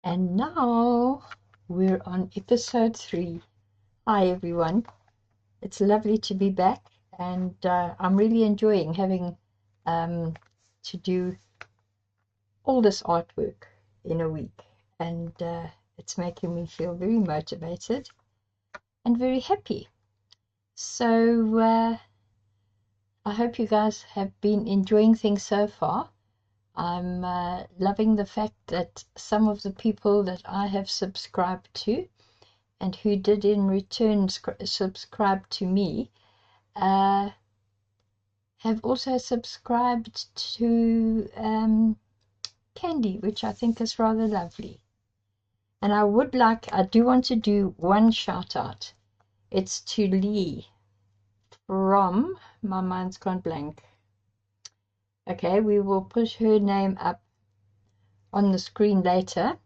And now we're on episode 3. Hi everyone, it's lovely to be back, and I'm really enjoying having to do all this artwork in a week, and it's making me feel very motivated and very happy. So I hope you guys have been enjoying things so far. I'm loving the fact that some of the people that I have subscribed to and who did in return subscribe to me have also subscribed to Candy, which I think is rather lovely. And I do want to do one shout out. It's to Lee from, my mind's gone blank. Okay, we will put her name up on the screen later.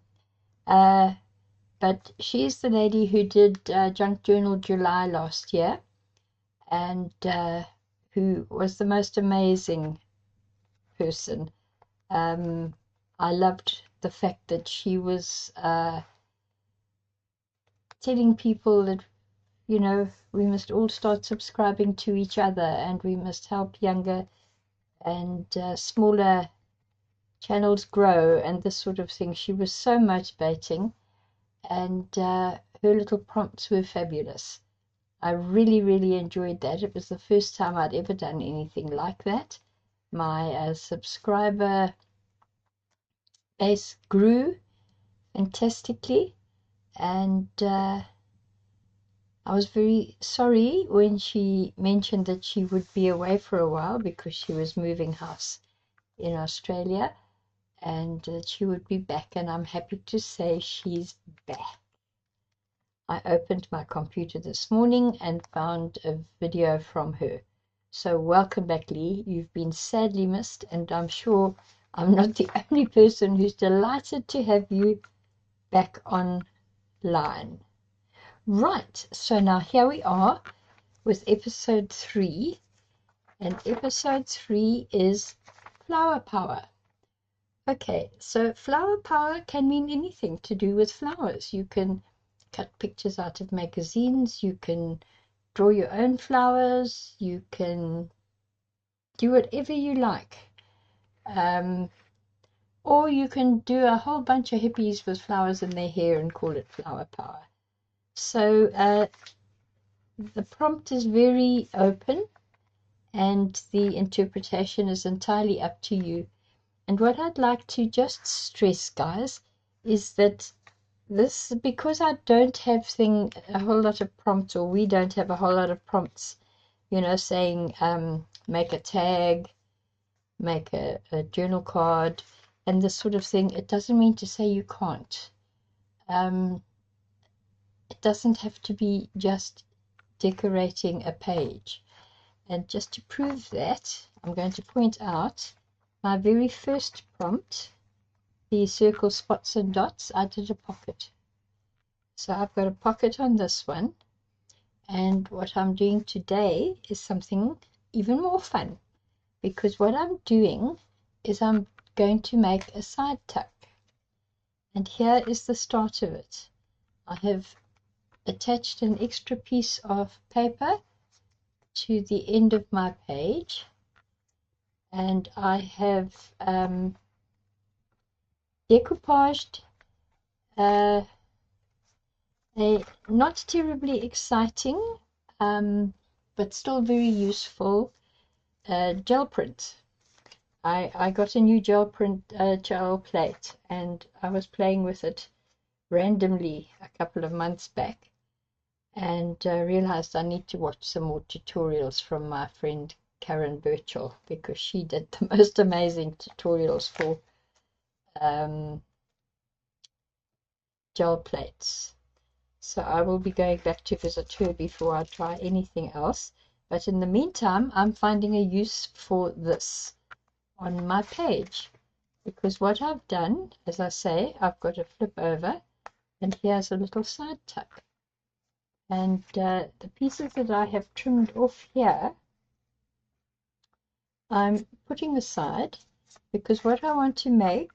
But she's the lady who did Junk Journal July last year, and who was the most amazing person. I loved the fact that she was telling people that, you know, we must all start subscribing to each other, and we must help younger and smaller channels grow, and this sort of thing. She was so motivating, and her little prompts were fabulous. I really, really enjoyed that. It was the first time I'd ever done anything like that. My subscriber base grew fantastically, and I was very sorry when she mentioned that she would be away for a while because she was moving house in Australia, and that she would be back, and I'm happy to say she's back. I opened my computer this morning and found a video from her. So welcome back, Lee. You've been sadly missed, and I'm sure I'm not the only person who's delighted to have you back online. Right, so now here we are with episode 3, and episode 3 is flower power. Okay, so flower power can mean anything to do with flowers. You can cut pictures out of magazines, you can draw your own flowers, you can do whatever you like, or you can do a whole bunch of hippies with flowers in their hair and call it flower power. So the prompt is very open, and the interpretation is entirely up to you. And what I'd like to just stress, guys, is that this, because I don't have a whole lot of prompts, or we don't have a whole lot of prompts, you know, saying make a tag, make a journal card, and this sort of thing. It doesn't mean to say you can't. It doesn't have to be just decorating a page. And just to prove that, I'm going to point out my very first prompt, the circle, spots and dots. I did a pocket. So I've got a pocket on this one, and what I'm doing today is something even more fun, because what I'm doing is I'm going to make a side tuck, and here is the start of it. I have attached an extra piece of paper to the end of my page, and I have decoupaged a not terribly exciting but still very useful gel print. I got a new gel plate, and I was playing with it randomly a couple of months back, and realized I need to watch some more tutorials from my friend Karen Birchall, because she did the most amazing tutorials for gel plates. So I will be going back to visit her before I try anything else. But in the meantime, I'm finding a use for this on my page, because what I've done, as I say, I've got a flip over, and here's a little side tuck. And the pieces that I have trimmed off here, I'm putting aside, because what I want to make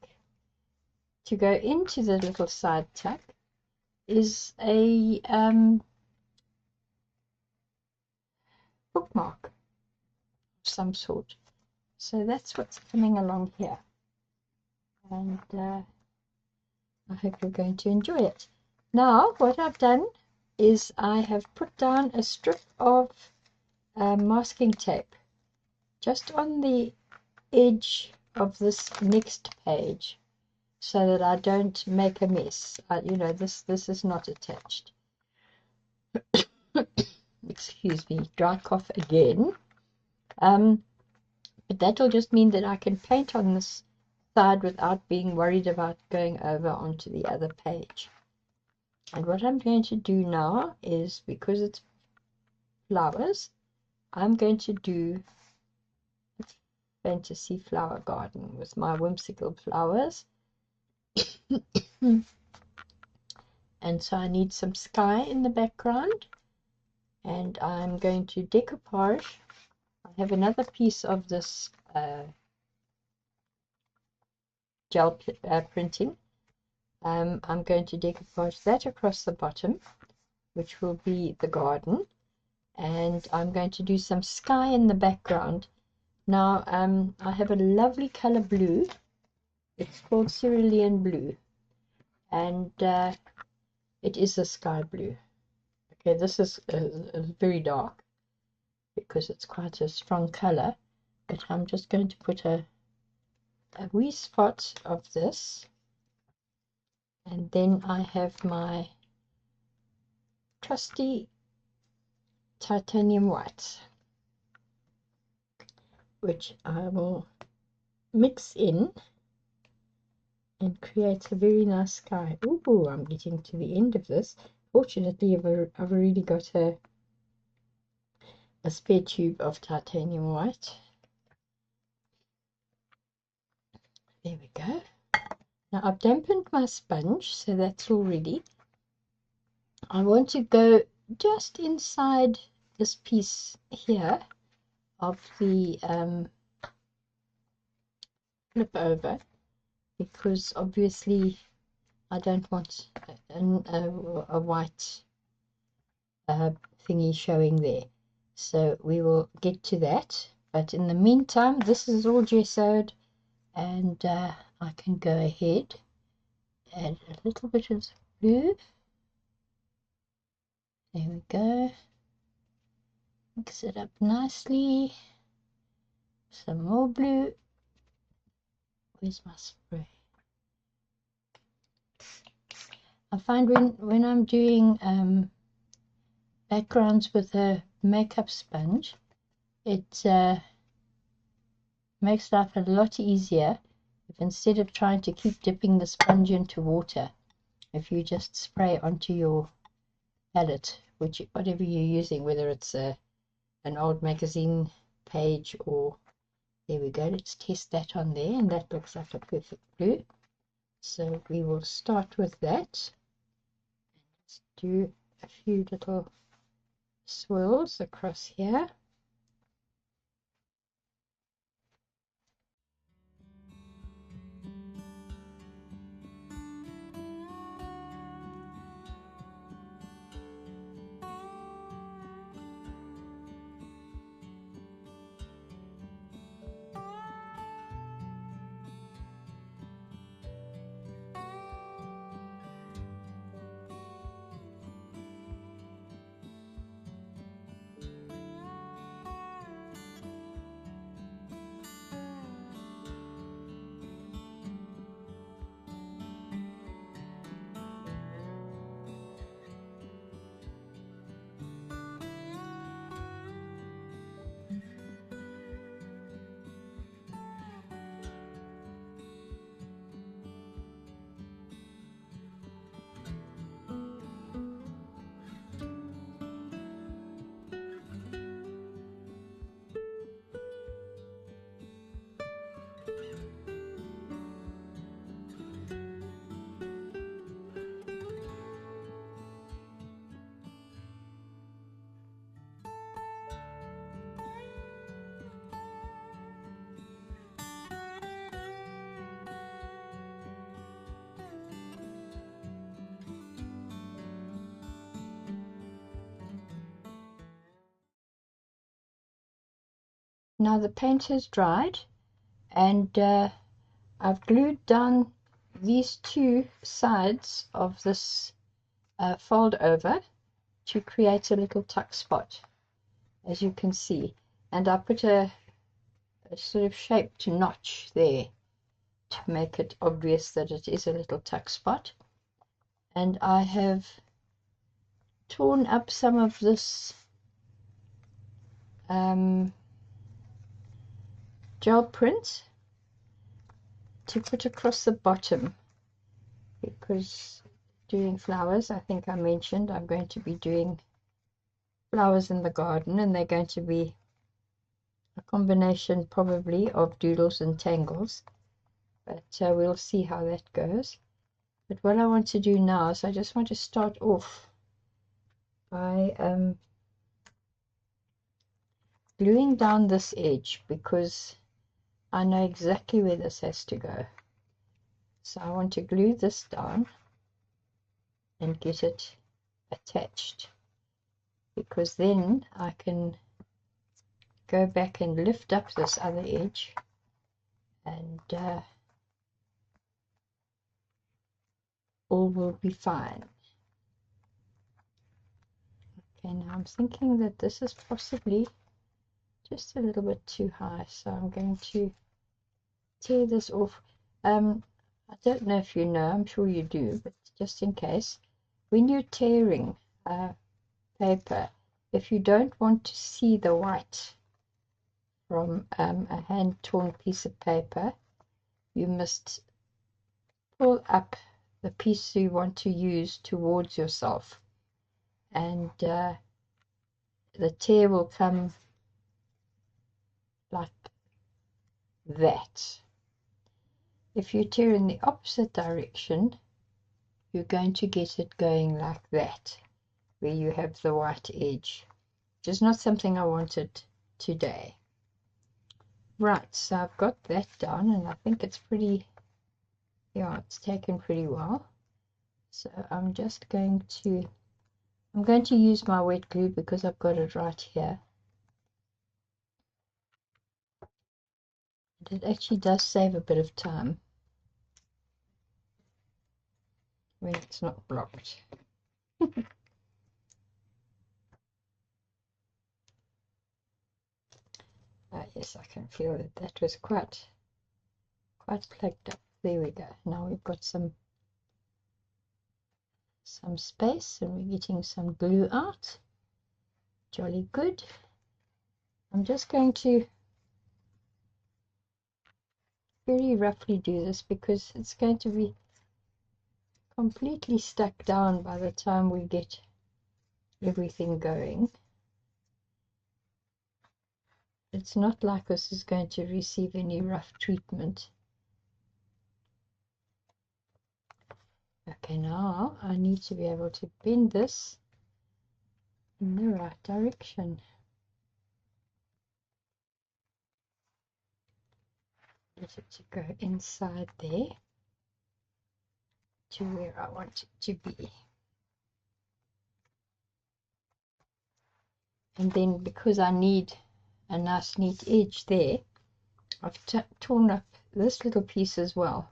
to go into the little side tuck is a bookmark of some sort. So that's what's coming along here, and I hope you're going to enjoy it. Now what I've done is I have put down a strip of masking tape just on the edge of this next page, so that I don't make a mess. You know, this is not attached. Excuse me, dry cough again. But that'll just mean that I can paint on this side without being worried about going over onto the other page. And what I'm going to do now is, because it's flowers, I'm going to do a fantasy flower garden with my whimsical flowers. And so I need some sky in the background, and I'm going to decoupage. I have another piece of this gel printing. I'm going to decoupage that across the bottom, which will be the garden, and I'm going to do some sky in the background. Now I have a lovely color blue. It's called cerulean blue, and it is a sky blue. Okay, this is very dark because it's quite a strong color, but I'm just going to put a wee spot of this, and then I have my trusty titanium white, which I will mix in and create a very nice sky. Ooh, I'm getting to the end of this. Fortunately, I've already got a spare tube of titanium white. There we go. Now I've dampened my sponge, so that's all ready. I want to go just inside this piece here of the flip over, because obviously I don't want a white thingy showing there. So we will get to that, but in the meantime this is all gessoed, and I can go ahead, add a little bit of blue. There we go. Mix it up nicely. Some more blue. Where's my spray? I find when I'm doing backgrounds with a makeup sponge, it makes life a lot easier if, instead of trying to keep dipping the sponge into water, if you just spray onto your palette, whatever you're using, whether it's an old magazine page or, there we go, let's test that on there, and that looks like a perfect blue. So we will start with that. Let's do a few little swirls across here. now the paint has dried, and I've glued down these two sides of this fold over to create a little tuck spot, as you can see, and I put a sort of shaped notch there to make it obvious that it is a little tuck spot. And I have torn up some of this gel print to put across the bottom, because doing flowers, I think I mentioned I'm going to be doing flowers in the garden, and they're going to be a combination probably of doodles and tangles, but we'll see how that goes. But what I want to do now is I just want to start off by gluing down this edge, because I know exactly where this has to go. So I want to glue this down and get it attached, because then I can go back and lift up this other edge, and all will be fine. Okay, now I'm thinking that this is possibly just a little bit too high, so I'm going to tear this off. I don't know if you know, I'm sure you do, but just in case, when you're tearing paper, if you don't want to see the white from a hand-torn piece of paper, you must pull up the piece you want to use towards yourself, and the tear will come like that. If you tear in the opposite direction, you're going to get it going like that, where you have the white edge, which is not something I wanted today. Right, so I've got that done, and I think it's pretty, yeah, it's taken pretty well. So I'm just going to, I'm going to use my wet glue because I've got it right here. And it actually does save a bit of time when it's not blocked. Yes, I can feel that that was quite plugged up. There we go. Now we've got some space, and we're getting some glue out. Jolly good. I'm just going to very roughly do this, because it's going to be completely stuck down by the time we get everything going. It's not like this is going to receive any rough treatment. Okay, now I need to be able to bend this in the right direction. Get it to go inside there to where I want it to be. And then, because I need a nice neat edge there, I've torn up this little piece as well,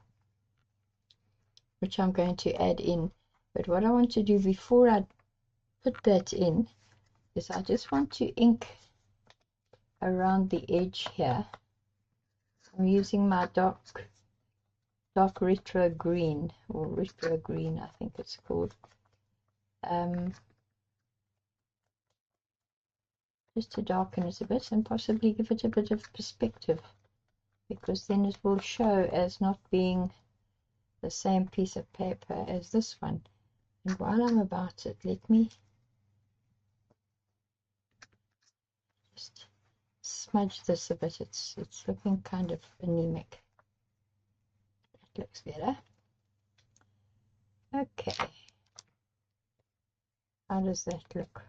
which I'm going to add in. But what I want to do before I put that in is I just want to ink around the edge here. I'm using my dark retro green, or retro green I think it's called, just to darken it a bit and possibly give it a bit of perspective, because then it will show as not being the same piece of paper as this one. And while I'm about it, let me just smudge this a bit. It's looking kind of anemic. That looks better. Okay. How does that look?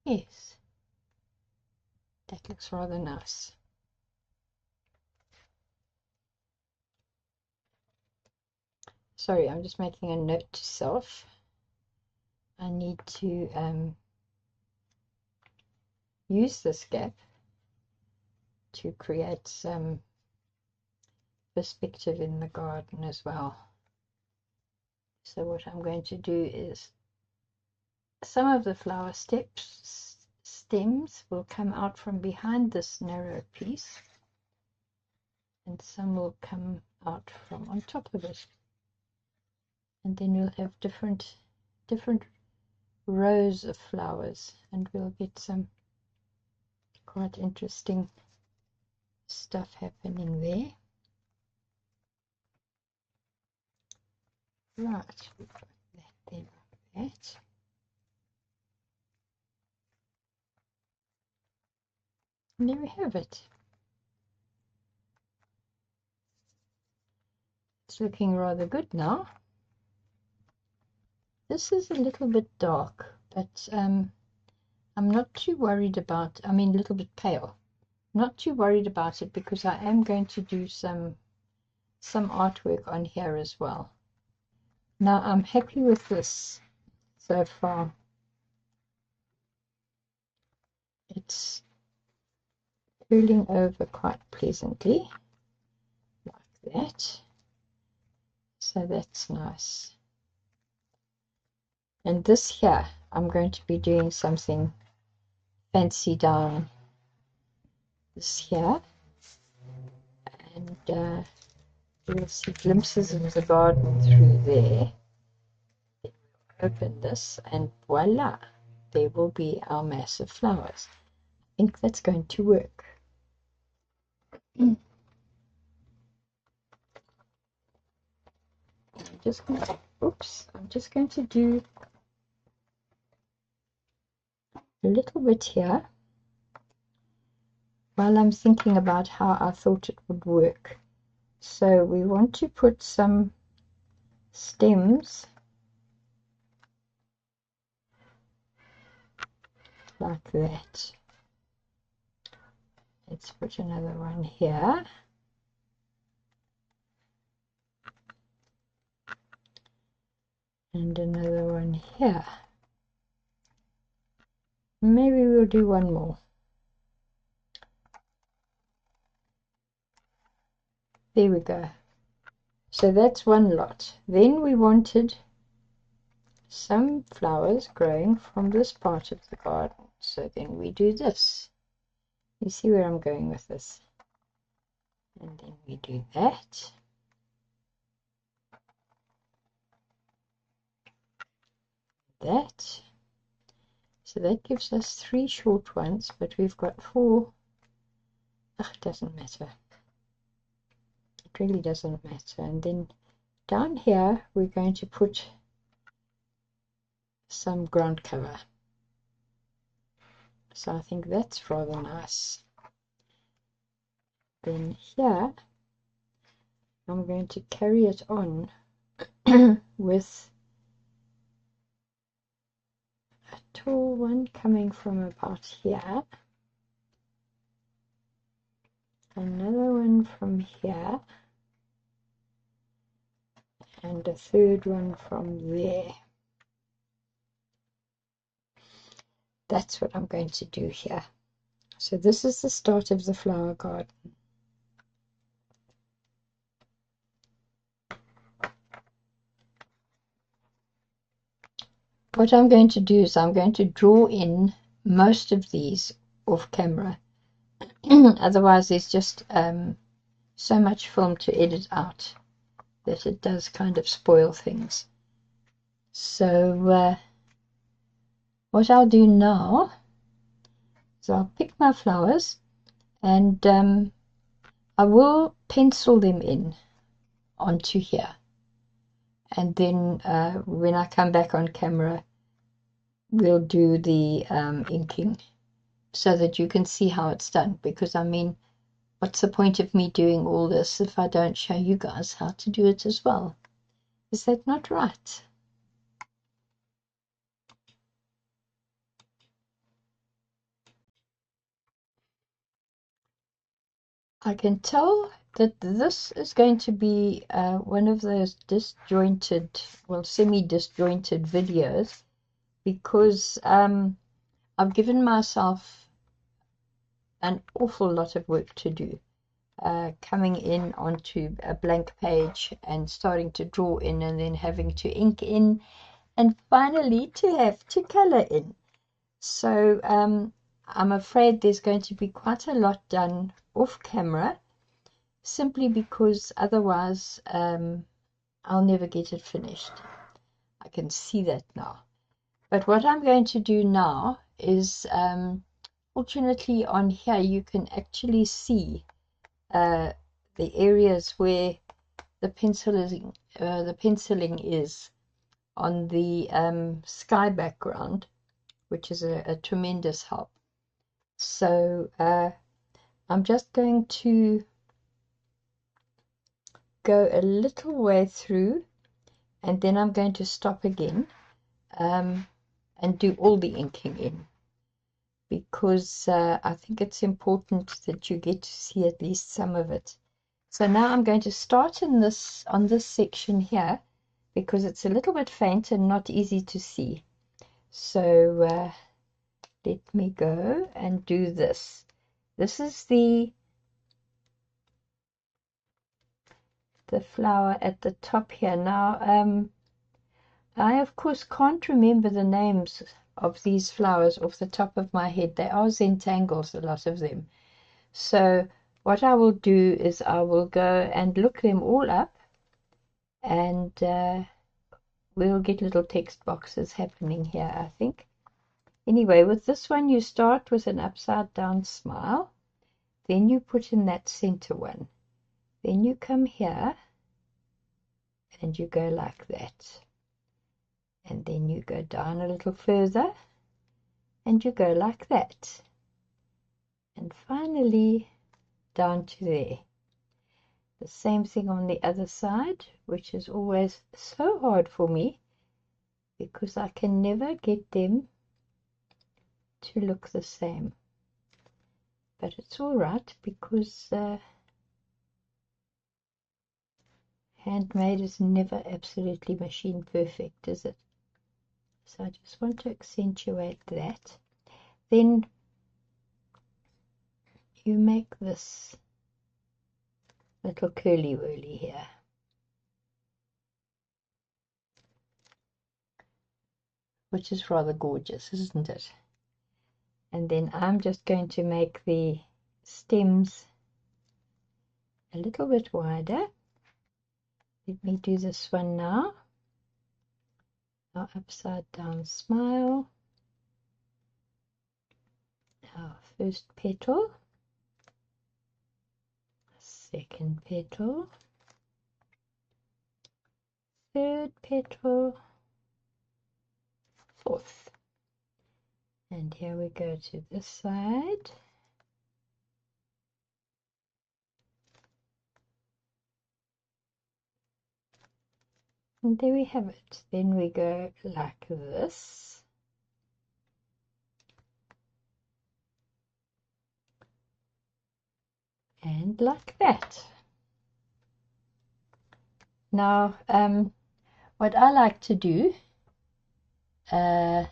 Yes. That looks rather nice. Sorry, I'm just making a note to self. I need to use this gap to create some perspective in the garden as well. So what I'm going to do is some of the flower stems will come out from behind this narrow piece, and some will come out from on top of it, and then we'll have different rows of flowers, and we'll get some quite interesting stuff happening there. Right, we've got that there like that. And there we have it. It's looking rather good now. This is a little bit dark, but I'm not too worried about, I mean a little bit pale. Not too worried about it because I am going to do some artwork on here as well. Now I'm happy with this so far. It's curling over quite pleasantly like that. So that's nice. And this here, I'm going to be doing something fancy down this here. And you'll see glimpses of the garden through there. Open this and voila, there will be our mass of flowers. I think that's going to work. I'm just going to do a little bit here while I'm thinking about how I thought it would work. So we want to put some stems like that. Let's put another one here. And another one here. Maybe we'll do one more. There we go. So that's one lot. Then we wanted some flowers growing from this part of the garden. So then we do this. You see where I'm going with this? And then we do that. That. So that gives us 3 short ones, but we've got 4. It doesn't matter. It really doesn't matter. And then down here we're going to put some ground cover. So I think that's rather nice. Then here I'm going to carry it on with a tall one coming from about here, another one from here, and a third one from there. That's what I'm going to do here. So this is the start of the flower garden. What I'm going to do is I'm going to draw in most of these off camera. Otherwise there's just so much film to edit out that it does kind of spoil things. So what I'll do now is I'll pick my flowers and I will pencil them in onto here, and then when I come back on camera we'll do the inking so that you can see how it's done, because I mean, what's the point of me doing all this if I don't show you guys how to do it as well? Is that not right? I can tell that this is going to be one of those disjointed, well, semi-disjointed videos, because I've given myself an awful lot of work to do. Coming in onto a blank page and starting to draw in, and then having to ink in, and finally to have to color in. So I'm afraid there's going to be quite a lot done off camera, simply because otherwise I'll never get it finished. I can see that now. But what I'm going to do now is, fortunately on here you can actually see the areas where the penciling is on the sky background, which is a tremendous help. So I'm just going to go a little way through, and then I'm going to stop again and do all the inking in, because I think it's important that you get to see at least some of it. So now I'm going to start on this section here, because it's a little bit faint and not easy to see. So let me go and do this. This is the flower at the top here. Now I of course can't remember the names of these flowers off the top of my head. They are Zentangles, a lot of them. So what I will do is I will go and look them all up, and we'll get little text boxes happening here, I think. Anyway, with this one you start with an upside down smile, then you put in that center one, then you come here and you go like that, and then you go down a little further and you go like that, and finally down to there. The same thing on the other side, which is always so hard for me because I can never get them to look the same. But it's all right, because handmade is never absolutely machine perfect, is it? So I just want to accentuate that. Then you make this little curly whirly here. Which is rather gorgeous, isn't it? And then I'm just going to make the stems a little bit wider. Let me do this one now. Our upside down smile. Our first petal. Second petal. Third petal. Fourth. And here we go to this side. And there we have it. Then we go like this. And like that. Now, what I like to do, it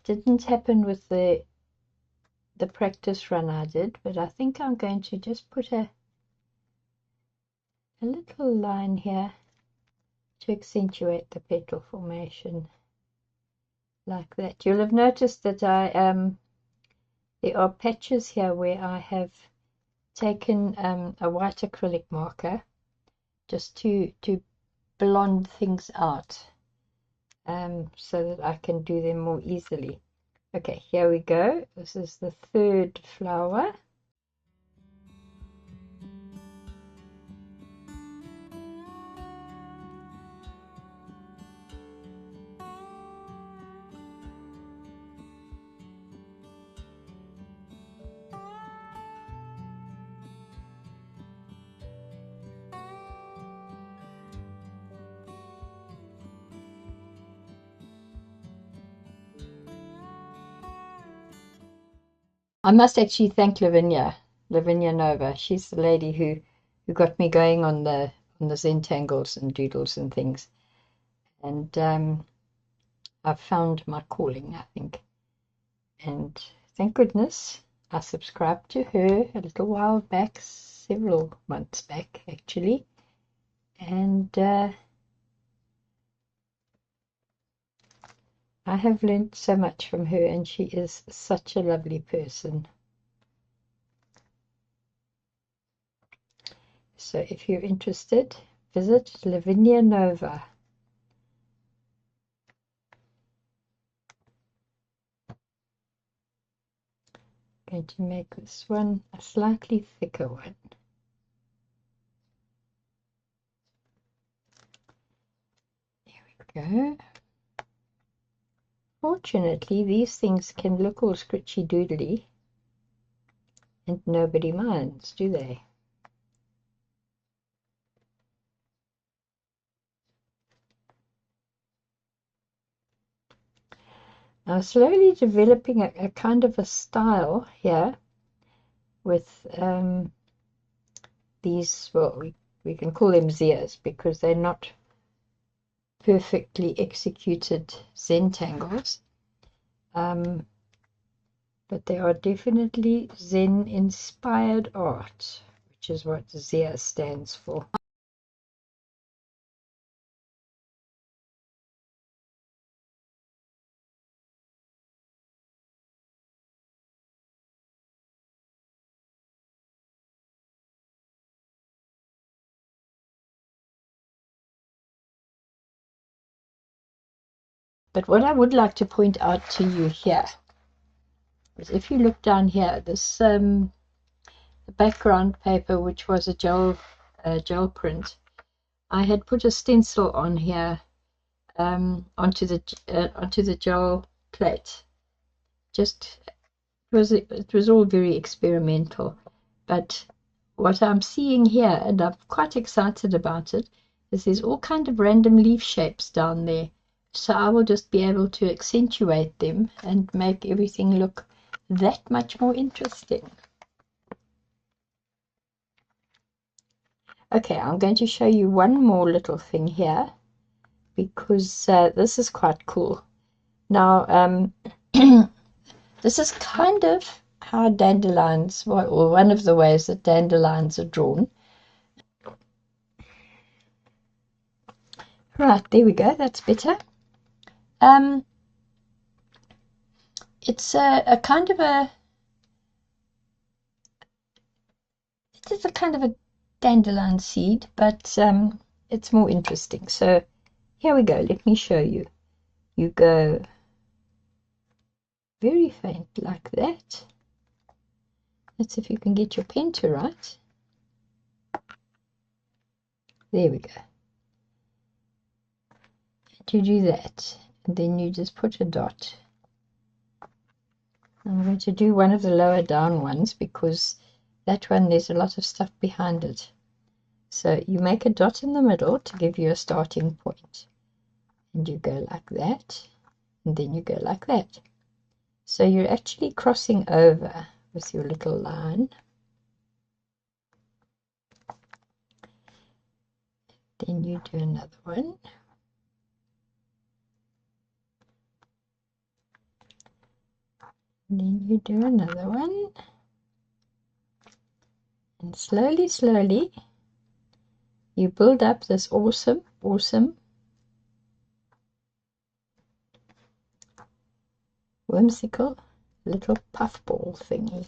didn't happen with the practice run I did, but I think I'm going to just put a little line here to accentuate the petal formation, like that. You'll have noticed that there are patches here where I have taken a white acrylic marker just to blond things out, so that I can do them more easily. Okay, here we go. This is the third flower. I must actually thank Lavinia Nova. She's the lady who got me going on the Zentangles and doodles and things. And I've found my calling, I think. And thank goodness I subscribed to her a little while back, several months back actually, and I have learned so much from her, and she is such a lovely person. So if you're interested, visit Lavinia Nova. I'm going to make this one a slightly thicker one. There we go. Fortunately, these things can look all scritchy doodly, and nobody minds, do they? I'm slowly developing a kind of a style here with these, well, we can call them Zias because they're not perfectly executed Zentangles. But they are definitely Zen-inspired art, which is what Zia stands for. But what I would like to point out to you here is if you look down here, this the background paper, which was a gel print, I had put a stencil on here onto the gel plate. Just it was all very experimental, but what I'm seeing here, and I'm quite excited about it, is there's all kind of random leaf shapes down there. So I will just be able to accentuate them and make everything look that much more interesting. Okay, I'm going to show you one more little thing here because this is quite cool. Now, this is kind of how dandelions, or one of the ways that dandelions are drawn. Right, there we go, that's better. It's a kind of a, it is a kind of a dandelion seed, but it's more interesting. So here we go, let me show you. You go very faint like that. That's if you can get your pen to write. There we go. And you do that, and then you just put a dot. I'm going to do one of the lower down ones because that one there's a lot of stuff behind it. So you make a dot in the middle to give you a starting point. And you go like that, and then you go like that. So you're actually crossing over with your little line. Then you do another one. And then you do another one. And slowly, slowly, you build up this awesome, whimsical little puffball thingy.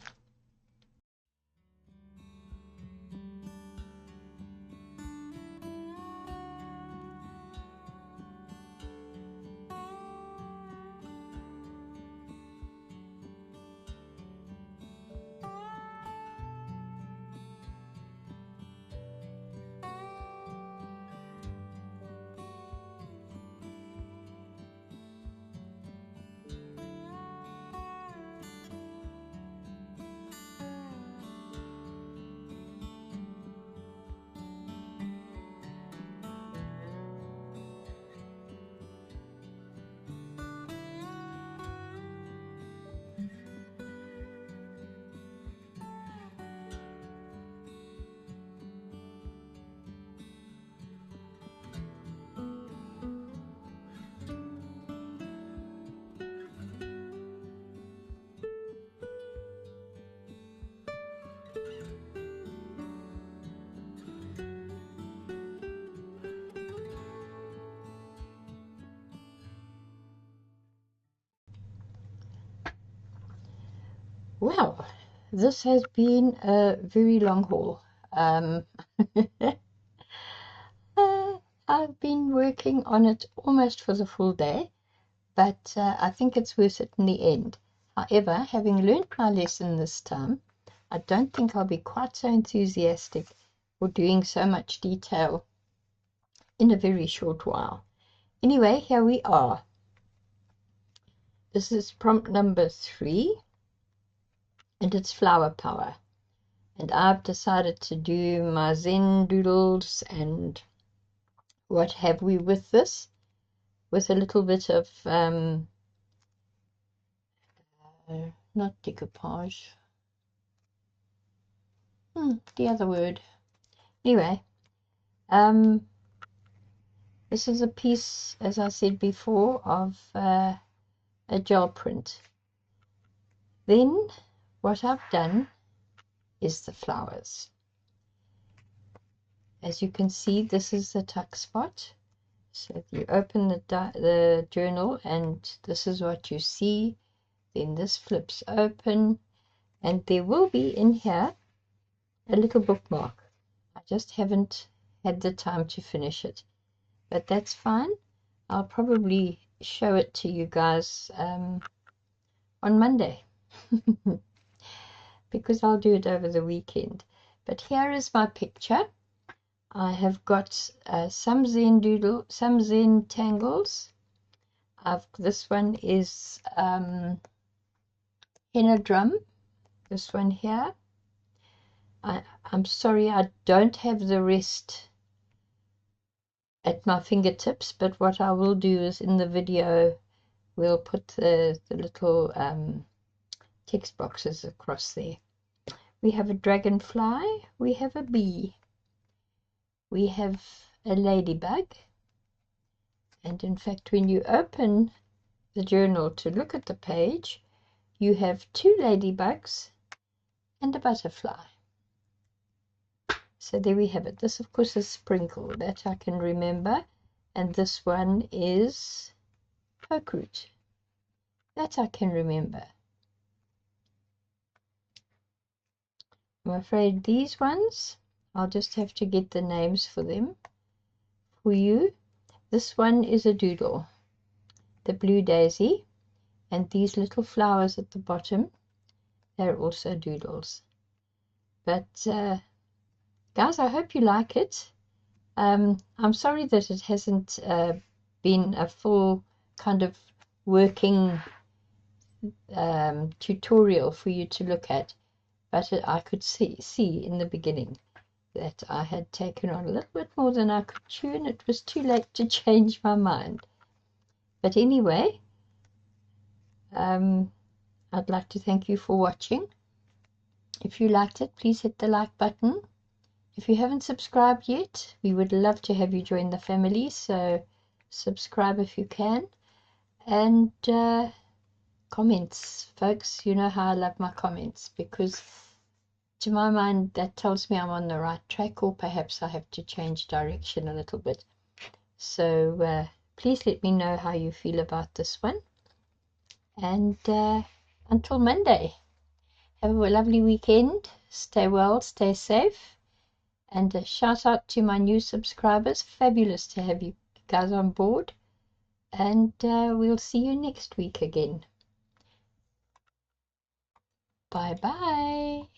Well, this has been a very long haul. I've been working on it almost for the full day, but I think it's worth it in the end. However, having learnt my lesson this time, I don't think I'll be quite so enthusiastic for doing so much detail in a very short while. Anyway, here we are. This is prompt number 3, and it's flower power. And I've decided to do my Zen doodles and what have we with this, with a little bit of, not decoupage, the other word. Anyway, this is a piece, as I said before, of a gel print. Then what I've done is the flowers. As you can see, this is the tuck spot. So you open the journal and this is what you see. Then this flips open and there will be in here a little bookmark. I just haven't had the time to finish it, but that's fine. I'll probably show it to you guys on Monday because I'll do it over the weekend. But here is my picture. I have got some Zen tangles. This one is henna drum. This one here. I'm sorry I don't have the rest at my fingertips, but what I will do is in the video we'll put the little text boxes across there. We have a dragonfly, we have a bee, we have a ladybug, and in fact when you open the journal to look at the page, you have 2 ladybugs and a butterfly. So there we have it. This of course is Sprinkle, that I can remember, and this one is Pokeroot, that I can remember. I'm afraid these ones, I'll just have to get the names for them for you. This one is a doodle, the blue daisy, and these little flowers at the bottom, they're also doodles. But guys, I hope you like it. I'm sorry that it hasn't been a full kind of working tutorial for you to look at, but I could see in the beginning that I had taken on a little bit more than I could chew, and it was too late to change my mind. But anyway, I'd like to thank you for watching. If you liked it, please hit the like button. If you haven't subscribed yet, we would love to have you join the family, so subscribe if you can. And comments, folks, you know how I love my comments, because to my mind that tells me I'm on the right track, or perhaps I have to change direction a little bit. So please let me know how you feel about this one, and until Monday, have a lovely weekend, stay well, stay safe, and a shout out to my new subscribers. Fabulous to have you guys on board, and we'll see you next week again. Bye bye.